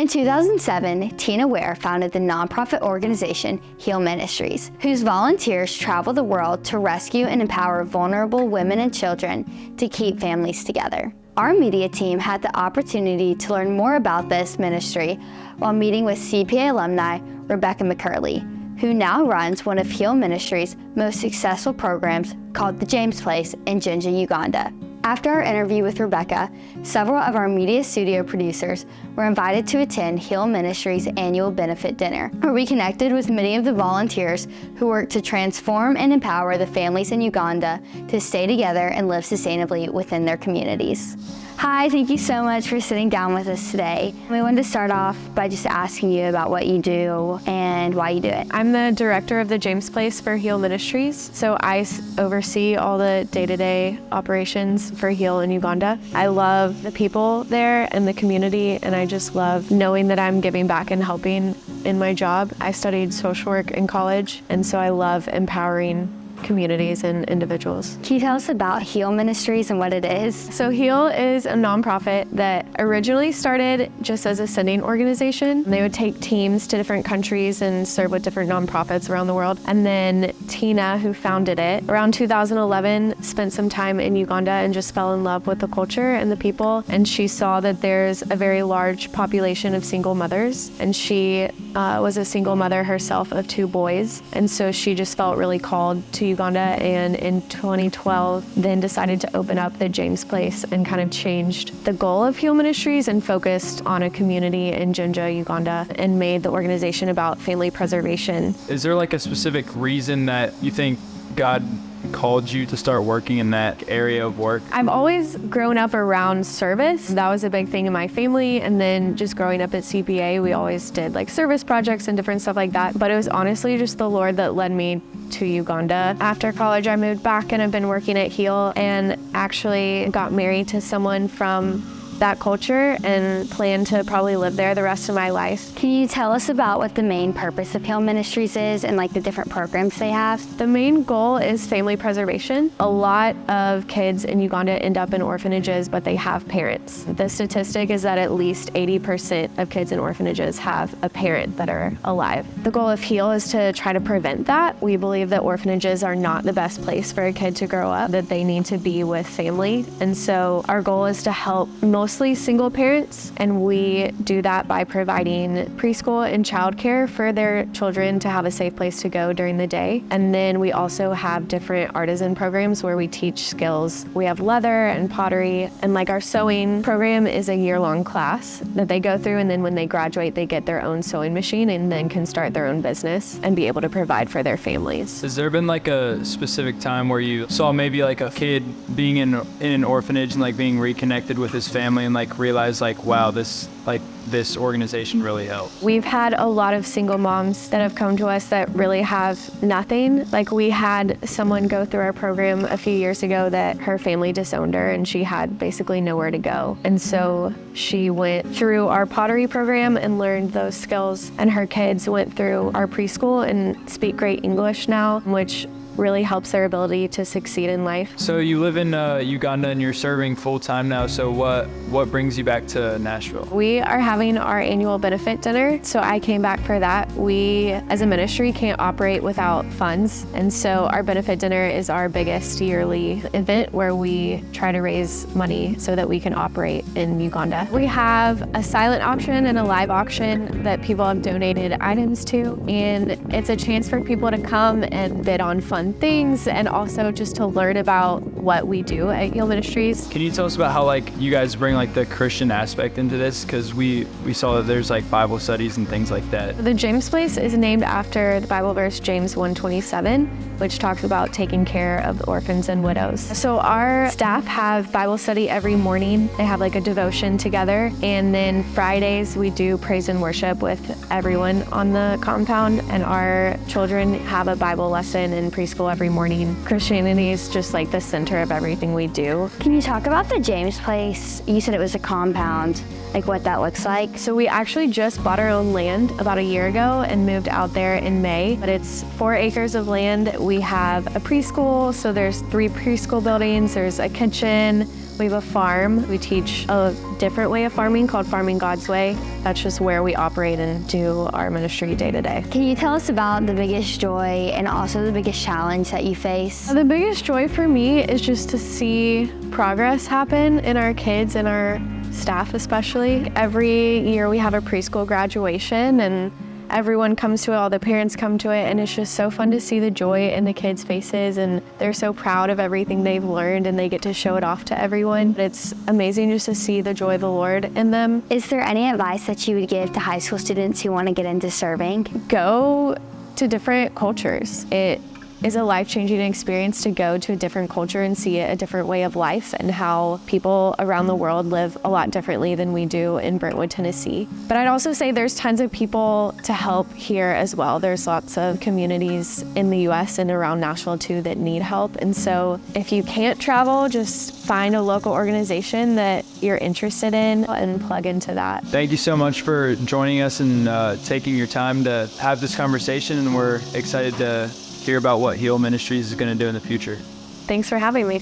In 2007, Tina Weir founded the nonprofit organization Heal Ministries, whose volunteers travel the world to rescue and empower vulnerable women and children to keep families together. Our media team had the opportunity to learn more about this ministry while meeting with CPA alumni Rebekah McKerley, who now runs one of Heal Ministries' most successful programs called the James Place in Jinga, Uganda. After our interview with Rebekah, several of our media studio producers were invited to attend Heal Ministries' annual benefit dinner, where we connected with many of the volunteers who work to transform and empower the families in Uganda to stay together and live sustainably within their communities. Hi, thank you so much for sitting down with us today. We wanted to start off by just asking you about what you do and why you do it. I'm the director of the James Place for Heal Ministries, so I oversee all the day-to-day operations for Heal in Uganda. I love the people there and the community, and I just love knowing that I'm giving back and helping in my job. I studied social work in college, and so I love empowering communities and individuals. Can you tell us about Heal Ministries and what it is? So Heal is a nonprofit that originally started just as a sending organization. They would take teams to different countries and serve with different nonprofits around the world. And then Tina, who founded it, around 2011, spent some time in Uganda and just fell in love with the culture and the people. And she saw that there's a very large population of single mothers. And she was a single mother herself of 2 boys. And so she just felt really called to Uganda, and in 2012 then decided to open up the James Place and kind of changed the goal of Heal Ministries and focused on a community in Jinga, Uganda, and made the organization about family preservation. Is there like a specific reason that you think God called you to start working in that area of work? I've always grown up around service. That was a big thing in my family, and then just growing up at CPA, we always did like service projects and different stuff like that. But it was honestly just the Lord that led me to Uganda. After college, I moved back and I've been working at Heal and actually got married to someone from that culture and plan to probably live there the rest of my life. Can you tell us about what the main purpose of Heal Ministries is and like the different programs they have? The main goal is family preservation. A lot of kids in Uganda end up in orphanages, but they have parents. The statistic is that at least 80% of kids in orphanages have a parent that are alive. The goal of Heal is to try to prevent that. We believe that orphanages are not the best place for a kid to grow up, that they need to be with family. And so our goal is to help mostly single parents, and we do that by providing preschool and childcare for their children to have a safe place to go during the day. And then we also have different artisan programs where we teach skills. We have leather and pottery, and like our sewing program is a year-long class that they go through, and then when they graduate, they get their own sewing machine and then can start their own business and be able to provide for their families. Has there been like a specific time where you saw maybe like a kid being in an orphanage and like being reconnected with his family and like realize like, wow, this organization really helped? We've had a lot of single moms that have come to us that really have nothing. Like we had someone go through our program a few years ago that her family disowned her and she had basically nowhere to go. And so she went through our pottery program and learned those skills, and her kids went through our preschool and speak great English now, which really helps their ability to succeed in life. So you live in Uganda and you're serving full time now. So what brings you back to Nashville? We are having our annual benefit dinner. So I came back for that. We as a ministry can't operate without funds. And so our benefit dinner is our biggest yearly event where we try to raise money so that we can operate in Uganda. We have a silent auction and a live auction that people have donated items to. And it's a chance for people to come and bid on fun things and also just to learn about what we do at Heal Ministries. Can you tell us about how like you guys bring like the Christian aspect into this? Because we saw that there's like Bible studies and things like that. The James Place is named after the Bible verse James 1:27, which talks about taking care of the orphans and widows. So our staff have Bible study every morning. They have like a devotion together, and then Fridays we do praise and worship with everyone on the compound, and our children have a Bible lesson in preschool every morning. Christianity is just like the center of everything we do. Can you talk about the James Place? You said it was a compound, like what that looks like. So we actually just bought our own land about a year ago and moved out there in May, but it's 4 acres of land. We have a preschool, so there's 3 preschool buildings, there's a kitchen, We have a farm. We teach a different way of farming called Farming God's Way. That's just where we operate and do our ministry day to day. Can you tell us about the biggest joy and also the biggest challenge that you face? The biggest joy for me is just to see progress happen in our kids and our staff especially. Every year we have a preschool graduation and everyone comes to it, all the parents come to it, and it's just so fun to see the joy in the kids' faces, and they're so proud of everything they've learned and they get to show it off to everyone. It's amazing just to see the joy of the Lord in them. Is there any advice that you would give to high school students who want to get into serving? Go to different cultures. It is a life-changing experience to go to a different culture and see a different way of life and how people around the world live a lot differently than we do in Brentwood, Tennessee. But I'd also say there's tons of people to help here as well. There's lots of communities in the US and around Nashville too that need help. And so if you can't travel, just find a local organization that you're interested in and plug into that. Thank you so much for joining us and taking your time to have this conversation, and we're excited to hear about what Heal Ministries is going to do in the future. Thanks for having me.